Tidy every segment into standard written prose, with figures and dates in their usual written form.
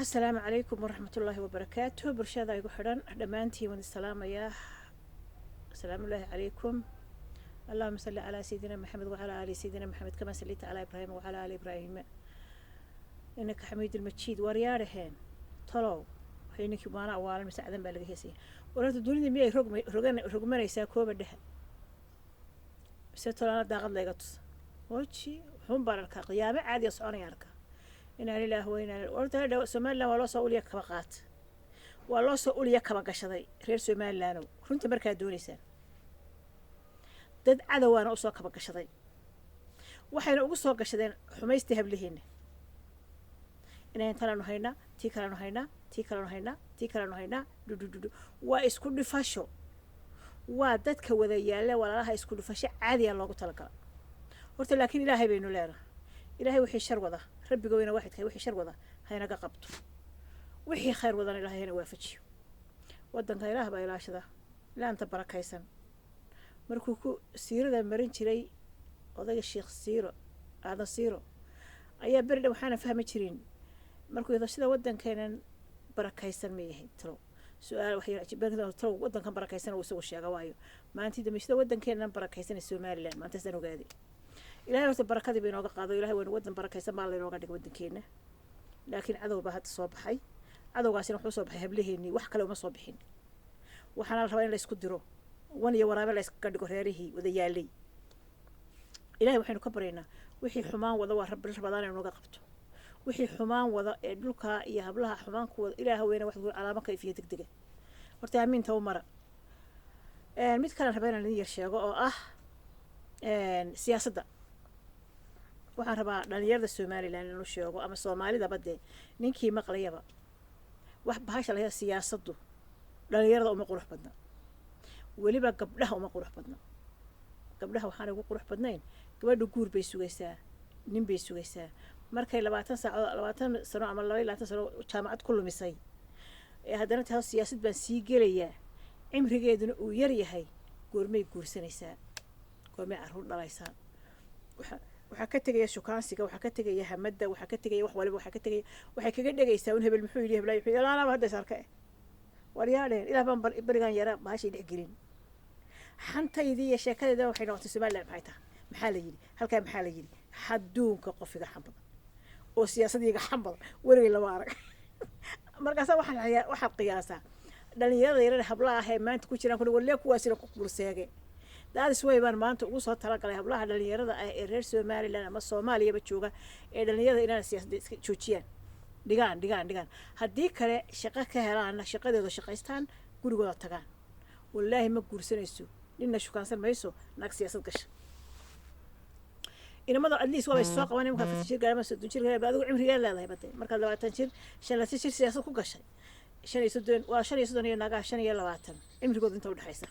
السلام عليكم ورحمة الله وبركاته. برشادة يقول حران دمانتي من السلام يا السلام الله عليكم. اللهم صل على سيدنا محمد وعلى آل سيدنا محمد كما صليت على إبراهيم وعلى آل إبراهيم إنك حميد المجيد. وريارهن طلو حينك وانا أولا مساعدا بالغ هسي ورد الدنيا مية رغم رئيسا كوبا ده سترانا داغد لغتس وشي هم بارك قيامة عادي يصعون يارك إنا لله وإنا ورد سومالنا ولا سؤوليا كبقات ولا سؤوليا كبقشدي غير سومالنا كنت مركا دونيسان dad cadawaan u soo kaba gashaday waxayna ugu soo gashadeen xumaystii hablihiina inaan talanu haynaa tii kalanu haynaa tii kalanu haynaa tii kalanu haynaa dududu waa isku dhifasho waa dadka wada yaala walaalaha isku dhifasho caadi ah loogu talagalay horta laakiin ilaahay baynu leenahay ilaahay wixii shar wada rabbiga weyna waxidkay wixii shar wada haynaga qabto wixii khayr wadana ilaahayna waafajiyo wadanka ilaah baa ilaashada laanta barakaysan markuu ku siirada marin jiray odayga sheekh siiro aadan siiro ayaa berdha waxaana fahmi jirin markuu yada sida wadankeenan barakaysan ma yahay talo su'aal wax yar jibada talo wadankan barakaysan uu soo sheega waayo maanta dama sida wadankeenan barakaysan Soomaaliland maanta san ogaadi ilaahay horta barakadii bay nooga qaado ilaahay waa wadan barakaysan baa la inooga dhigay wadankeena laakiin cadow baa hadda soo baxay cadowgaasina wuxuu soo baxay hablaheeni wax kale uma soo bixin waxaana la rabaa in la isku diro wan iyo waraabo la iska dhigo reerihii wada yaalay ilaahay waxaynu ka bareynaa wixii xumaan wada waa rabbi rabadaan inuu naga qabto wixii xumaan wada ee dhulka iyo hablaha xumaan ku wada ilaahay weena wax calaamad ka ifiyo degdega horta aaminta u mara mid kale rabaa inaan yar sheego oo ah siyaasadda waxaan rabaa dhalinyarada Soomaaliland inuu sheego ama Soomaalida badde ninkii maqlayaba wax bahasha la siyaasaddu dhalinyarada uma qurux badna weliba gabdhaha uma qurux badna gabdhaha waxaan ugu qurux badnayn gabadhu guur bay sugaysaa nin bay sugaysaa markay 20 sano ama 22 sano jaamacad ku lumisay ee haddana taas siyaasad baan sii gelayaa cimrigeeduna uu yar yahay goormay guursanaysaa goormay caruur dhalaysaa waxa ka tagaya shukaansiga waxa ka tagaya hamada waxa ka tagaya wax waliba waxa ka tagaya waxay kaga dhagaysaa in hebel muxuu yiri hebel wuxuu ilaana hadda sarka waryaadeen ilaa baan barigan yara baashi dhixgelin xantaydii iyo sheekadeeda waxay noqotay Soomaaliland maxaa la yiri halka maxaa la yiri xaduunka qofiga xambada oo siyaasadiga xambada wareey lama arag markaas waxa qiyaasa dhalinyarada yaryar hablaha ah ee maanta ku jiraan walaal kuwaasina ku burseege daadis way baan maanta ugu soo talagalay hablaha dhalinyarada ah ee reer Soomaaliland ama Soomaaliya jooga ee dhalinyarada inay siyaasadda iska joojiyaan dhigaan haddii kale shaqo ka helaan shaqadeedu shaqaystaan gurigooda tagaan wallaahi ma guursanayso ninna shukaansan mayso naag siyaasad gasha inamada adliis waa soo qabanay marka fashir gaarama soo jir gaar adigu cimriga leedahay badde marka 20 jir 5 jir siyaasad ku gashay 5 waa 5 iyo naga 5 cimrigooda inta u dhaxaysa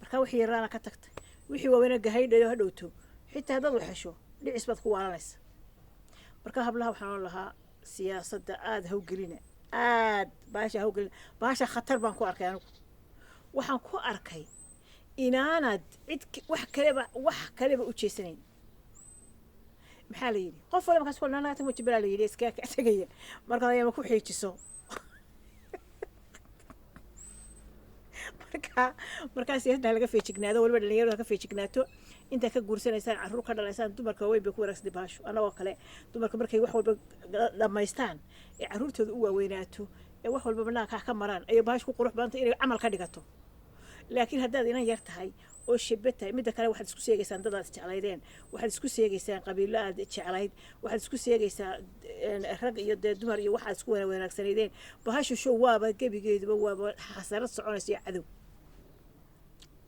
marka wixii yaraana ka tagtay wixii waaweyna gahaydheeyo hadhowto xitaa dad waxasho dhicis bad ku waalanaysa marka hablaha waxaan lahaa siyaasadda aad hawgelina aad baasha khatar baan ku arkay anigu waxaan ku arkay inaanad cid wax kaleba u jeesanayn maxaa la yiri qof walba kaas kulna naagta mujibala la yiri iska tagaya marka ay ku xiijiso marka siyaasadda laga feejignaado waliba dhalinyarada ka feejignaato inta ka guursanaysaan caruur ka dhalaysaan dumarka weyn bay ku wanaagsan baasho anagoo kale dumarka markay wax walba dhamaystaan ee caruurtooda u waaweynaato ee wax walba banaanka ka maraan ay baasho ku qurux badan inay amal ka dhigato laakiin haddaad inan yar tahay oo shibata mid kale waxaad isku seegaysaan dad aad jeclaydeen waxaad isku seegaysaan qabiilo aad jeclayd waxaad isku seegaysaa rag iyo dumar iyo waxaad isku wanaagsaneedeen baasho show waaba gabigeeduba waaba xasarad soconaysa cadow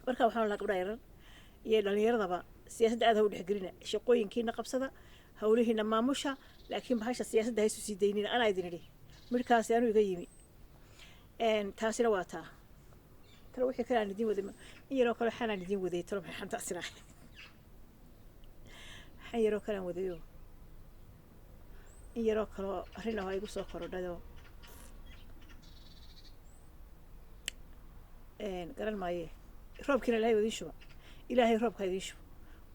marka waxaan la qabdaa yaran iyo dhalinyaradaba siyaasadda aad u dhexgelina shaqooyinkiina qabsada hawlihiina maamusha laakiin bahasha siyaasadda haysu sii daynina ana idin idhi midkaas aanu iga yimi taasina waa taa talo wixii kale aan idin waday in yaroo kale xanaan idin waday talo maxay xanta asina xan yaroo kale aan wadayo in yaroo kale arrin ah igu soo korodhayo garan maaye roobkiina ilaahay wadin shuba ilaahay roobka idin shuba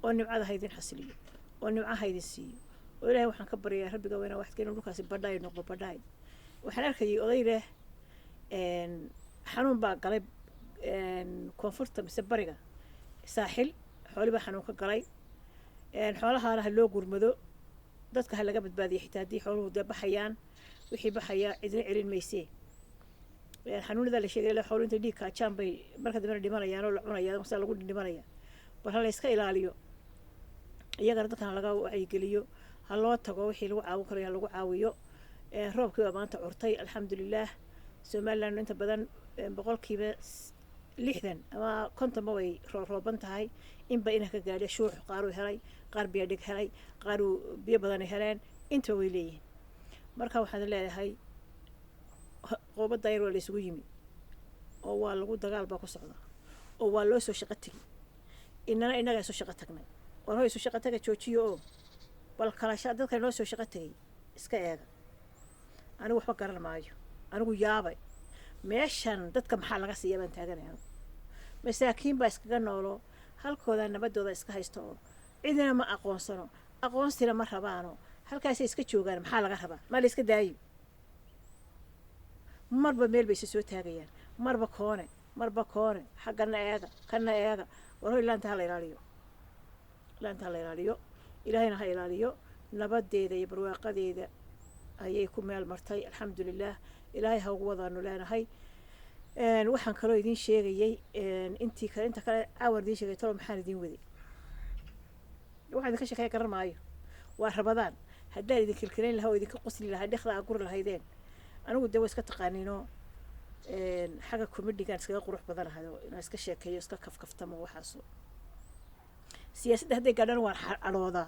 oo nimcada ha idin xasiliyo oo nimcaha idin siiyo oo ilaahay waxaan ka baryaa rabbiga weyna waxaad keenay dhulkaasi badhaay noqdo badhaay waxaan arkayay oday leh xanuun baa galay koonfurta mise bariga saaxil xooli baa xanuun ka galay xoolahaana ha loo gurmado dadka ha laga badbaadiyo xitaa haddii xooluhu dee baxayaan wixii baxayaa cidna celin maysee xanuunada la sheegay ilaa xooluhu intay dhiig kaajaan bay marka dambena dhimanayaan oo la cunaya mase lagu dhimanaya bal ha la iska ilaaliyo iyagana dadkan laga wacyigeliyo ha loo tago wixii lagu caawin karayo ha lagu caawiyo roobkii baa maanta curtay alxamdulilaah somaliland inta badan boqolkiiba 60 ama 50 way rooban tahay inba ina ka gaadhay shuux qaar uu helay qaar biyo dhig helay qaar uu biyo badan heleen inta way leeyihiin marka waxaan leeyahay qoobada yar waa la isugu yimi oo waa lagu dagaal baa ku socda oo waa loo soo shaqo tagi inaga soo shaqo tagnay oo hooy soo shaqo taga joojiyo oo bal kala dadka noo soo shaqo tagay iska eega anigu waxba garan maayo anigu yaabay meeshan dadka maxaa laga siiyaa baan taaganayaa masaakiin baa iskaga noolo halkooda nabadooda iska haysto oo cidina ma aqoonsano aqoonsina ma rabaano halkaasay iska joogaan maxaa laga rabaa ma la iska daayo marba meel bay soo taagayaan marba koone xaggana eega kana eega war hoy laanta la ilaaliyo ilaahayna ha ilaaliyo nabadeeda iyo barwaaqadeeda ayay ku meel martay alxamdulilaah ilaahay ha ugu wadaanu leenahay waxaan kaloo idiin sheegayay inta kale caawar idiin sheegay tolo maxaan idiin waday waxaan idinka sheekaya garan maayo waa rabadaan haddaan idin kilkilayn lahaa oo idinka qosli lahaa dhekda aa guri lahaydeen anigu dee waa iska taqaaniinoo xagga comedigan iskaga qurux badan ahay inaan iska sheekeeyo iska kafkaftamo waxaasoo siyaasadda hadday gaadhana waan cadhoodaa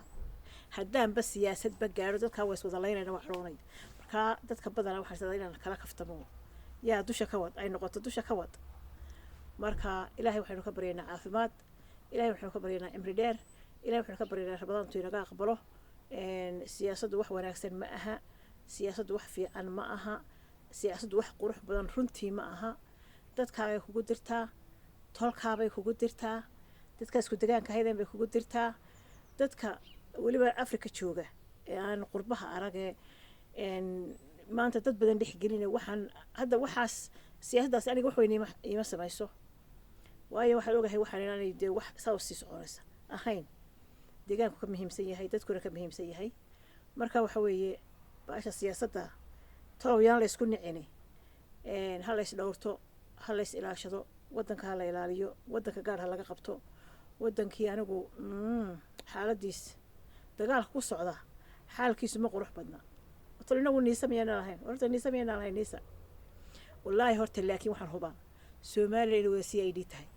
haddaanba siyaasadba gaadho dadkaa waa iswada laynayna waa cadhoonay markaa dadka badanaa waxaan sadaa inaan kala kaftamo yaa dusha ka wad ay noqoto dusha ka wad marka ilaahay waxaynu ka baryaynaa caafimaad ilaahay waxaynu ka baryaynaa cimri dheer ilaahay waxaynu ka baryaynaa rabadaantu inaga aqbalo siyaasaddu wax wanaagsan ma aha siyaasaddu wax fiican ma aha siyaasaddu wax qurux badan runtii ma aha dadkaabay kugu dirtaa tolkaabay kugu dirtaa dadka isku degaanka hayden bay kugu dirtaa dadka weliba afrika jooga ee aan qurbaha aragee maanta dad badan dhex gelina waxaan hadda waxaas siyaasaddaas aniga wax weyn ima samayso waayo waxaan ogahay waxaan inaanay dee wax saa usii soconaysa ahayn deegaanku ka muhiimsan yahay dadkuna ka muhiimsan yahay marka waxa weeye baasha siyaasadda tolow yaan la isku nicini ha la is dhowrto ha la is ilaashado waddanka ha la ilaaliyo waddanka gaar ha laga qabto waddankii anigu xaaladiis dagaalka ku socda xaalkiisu ma qurux badna tolo inagu niisa miyayna lahayn horta niisa miyayna lahayn niisa wallaahi horta laakiin waxaan hubaa Soomaaliya inay wada CID tahay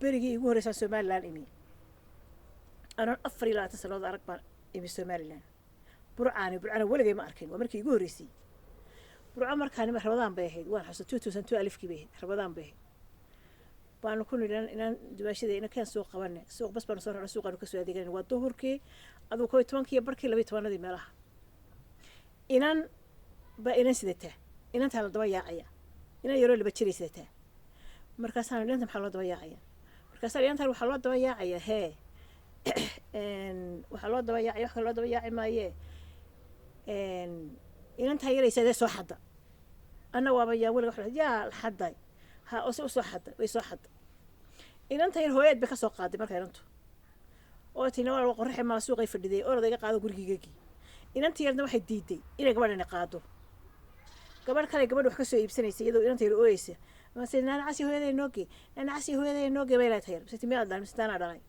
berigii igu horreysay Somaliland imi anaan 4 sanadood arag baan imi Somaliland burcana waligay ma arkin waa markii igu horreysay burca markaan ima rabadaan bay ahayd waan xasuusto 2002 alifkii bay ahayd rabadaan bay ahayd baan ku nilan inaan dumaashada ina keen soo qabanay suuq bas baan soo raacay suuqan ka soo adeeganay waa duhurkii aduu 12 barkii 12 meelaha inan ba inan sidata inan taa la daba yaacaya inan yaro laba jiray sidata markaasaan inanta maxaa loo daba yaacaya markaasaan inanta waxaa loo daba yaacaya hee waxaa loo daba yaacay wax kale loo daba yaaci maayee inantaa yaraysadee soo xadda anna waaba yaa weliga wax yaa xadday ha ose usoo xadda way soo xadda inanta yar hooyaed bay ka soo qaaday marka inantu oo tina waa qorraxay maa suuqay fadhiday oo odayga qaado gurigiigagii inantii yarna waxay diiday inay gabadhani qaado gabadh kale gabadh wax ka soo iibsanaysa iyadoo inanta yar ooyeysa mase naanacasi hooyaday nooge bay leetahay yar mase timiyaa dhalay mase taanaa dhalay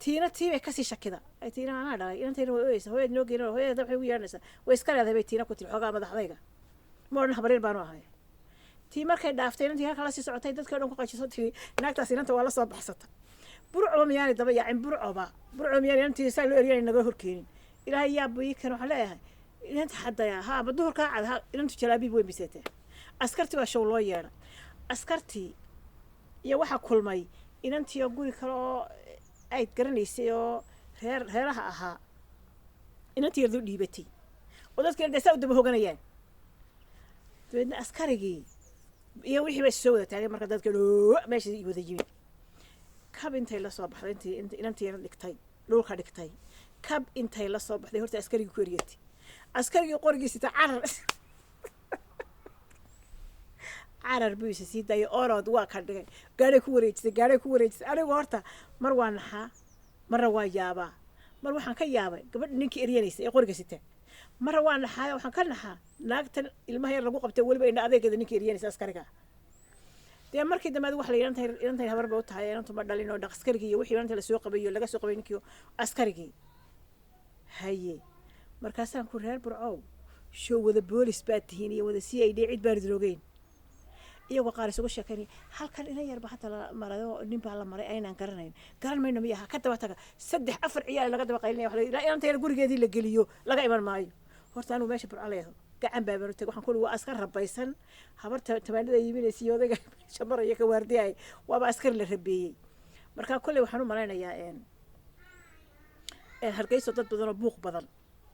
tiina tiibay kasii shakida ay tiina anaa dhalay inanta yar way ooyeysa hooyad noogeena hooyada waxay ugu yeeranaysaa way iska leedahay bay tiina ku tiri xoogaa madaxdayga ma odhan habaryar baanu ahay tii markay dhaaftay inantii halka la sii socotay dadkii o dhan ku qajiso tiri naagtaas inanta waa la soo baxsata burcoba miyaanay daba yaacin burco miyaan inantii saa loo eryanay naga horkeenin ilaahay yaa buyi kan waxaan leeyahay inanta xadaya haaba duhurkaa cad ha inantu jalaabiib weyn biseetee askartii baa show loo yeedhay askartii iyo waxaa kulmay inantii oo guri kale oo ayd garanaysay oo reeraha ahaa inantii yardu dhiibatay oo dadkii yarda saa u daba hoganayaan dabeedna askarigii iyo wixii bay soo wada taagay marka dadka meesha wada yimid kab intay la soo baxday inantii yar dhigtay dhulka dhigtay kab intay la soo baxday horta askarigii ku eriyatay askarigii qorigiisa ta carar carar buu isa sii daayay orod waa ka dhigay gaadhay ku wareejisay anigu horta mar waa naxaa marna waa yaabaa mar waxaan ka yaabay gabadh ninkii eryanaysa ee qoriga sita marna waa naxaa waxaan ka naxaa naagtan ilmaha yar lagu qabtay weliba indha adeegeeda ninkii eryanaysa askariga dee markii dambe adigu wax la inantay habar ba u tahay inantu ma dhalin oo askarigii iyo wixii inanta lasoo qabayo laga soo qabay ninkii askarigii haye markaasaan ku reer burcow show wada boolis baad tihiin iyo wada CID cid baan idrogeyn iyagoo qaar isugu sheekanay halkan ina yarba hata la marayo nin baa la maray aynaan garan mayno miyaha ka daba taga 3-4 ciyaal laga daba qaylinaya wax la inanta yar gurigeedii la geliyo laga iman maayo horta anu meesha burco leeyahay gacan baa bartay waxaan ku waa askar rabaysan habarta tabaanada yiminaysi odayga shamaraya ka waardiyay waaba askar la rabeeyay marka kulli waxaan u maleynayaa hargeyso dad badan oo buuq badan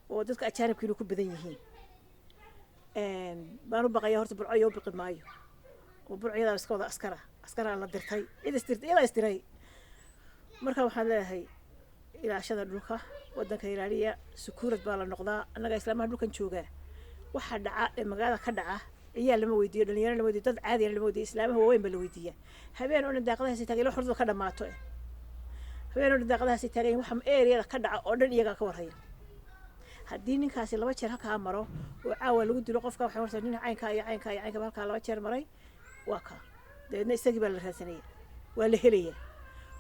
oo dadka ajaanibkiina ku badan yihiin baan u baqaya horta burco iyo biqi maayo oo burciyada iska wada askara la dirtay ila istiray marka waxaan leeyahay ilaashada dhulka wadanka ilaaliya sukuurad baa la noqdaa annaga islaamaha dhulkan jooga waxa dhaca magaalada ka dhaca ciyaal lama weydiiyo dhalinyaro lama weydiiyo dad caadi ah lama weydiiyo islaamaha waaweyn baa la weydiiyaa habeen oo daaqadahaasi taagay la xurdo ka dhamaato habeen oo daaqadahaasi taagay waxa area ka dhaca oo dhan iyaga ka warhaya haddii ninkaasi 2 jeer halka maro oo caawa lagu dilo qofka waxa horta nin caynka halka 2 jeer maray waa ka deedna isagii baa la raadsanaya waa la helaya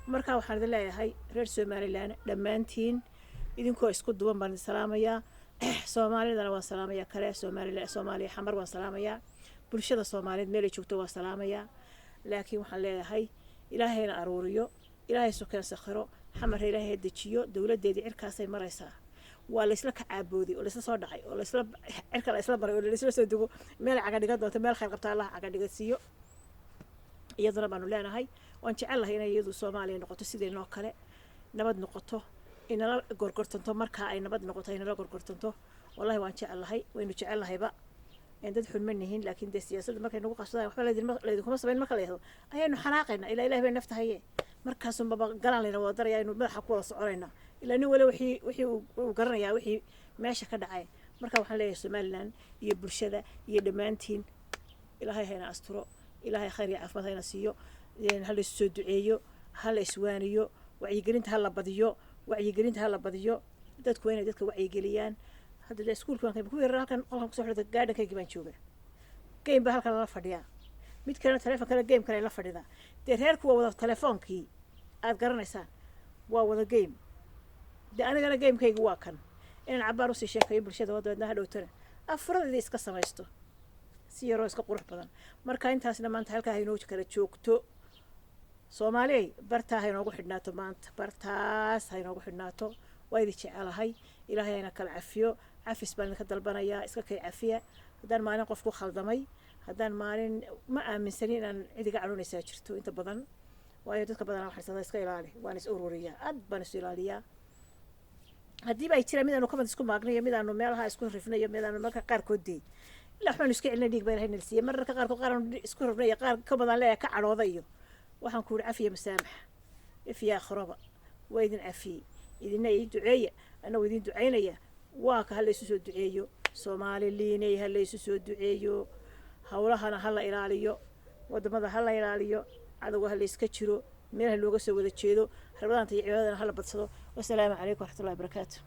marka waxaan idin leeyahay reer Somaliland dhamaantiin idinkoo isku duwan baan salaamayaa Soomaalidana waan salaamayaa kale Soomaaliya xamar waan salaamayaa bulshada Soomaaliyeed meel ay joogto waan salaamayaa laakiin waxaan leeyahay ilaahayna aruuriyo ilaahay sokeen sakhiro xamar ilaahay dejiyo dawladeedii cirkaasay maraysaa waa la isla ka caabooday oo la isla soo dhacay oo la isla cirka la isla baray oo la isla soo dugo meel caga dhiga doonto meel khayr qabta Allah caga dhiga siiyo iyaduna baanu leenahay waan jecelahay inay iyadu Soomaaliya noqoto sidii noo kale nabad noqoto inala gorgortanto marka ay nabad noqoto inala gorgortanto wallahi waan jecelahay waynu jecelahayba in dad xun manihin laakiin de siyaasadda markay nagu qasbadaan waxba leedin kuma sameyn marka leeyahay ayaynu xanaaqayna ila ilaahay bay naftahay markaas un baba galan leena wada daraya inuu madaxa ku wada soconayna ila nin wala wixii uu garanayaa wixii meesha ka dhacay marka waxaan leeyahay Somaliland iyo bulshada iyo dhamaantiin ilaahay hayna asturo ilaahay khayr iyo caafimaad hayna siiyo hal is soo duceeyo hal iswaaniyo wacyigelinta hal la badiyo dadku inay dadka wacyigeliyaan hadda iskuulka waan ku yar halkan qolkan ku soo xirta gaadhankayga baan joogaa game ba halkan la fadhiyaa mid kale telefoon game kale la fadhida reerku waa wada telefoonkii aad garanaysaa waa wada game anigana gamekaygu waa kan inaan cabaar u sii sheekayo bulshada wadadna hadhowtana afradeeda iska samaysto si yaroo iska qurux badan marka intaasna maanta halkaa haynoo kala joogto Soomaaliyeey bartaa haynoogu xidhnaato maanta bartaas haynoogu xidhnaato waa idin jecelahay ilaahay ayna kala cafiyo cafis baan ka dalbanayaa iska kay cafiya haddaan maalin qof ku khaldamay haddaan maalin ma aaminsanin inaan cidiga canuunaysaa jirto inta badan waayo dadka badan waxay sadada iska ilaali waan is ururiyaa aad baan is ilaaliyaa haddii ay jiraan midaanu kabad isku maagnayo midaanu meelaha isku rifnayo midaanu marka qaarkood day ilaa waxaan isku celina dhiig baan hayna siiyay mararka qaarkood qaar isku rifnayo qaar ka badan leeyahay ka cadhoodayo waxaan ku cafiya masaamax ifiya khuraba waydin cafiye idina ii duceeya ana idin duceynaya waa ka hal isu soo duceeyo Soomaaliyiinay hal isu soo duceeyo hawlahana hal la ilaaliyo wadamada hal la ilaaliyo cadawga hal iska jiro meel looga soo wada jeedo rabadaanta iyo ciidadana hal badsado wassalaamu calaykum wa rahmatullahi wa barakaatuh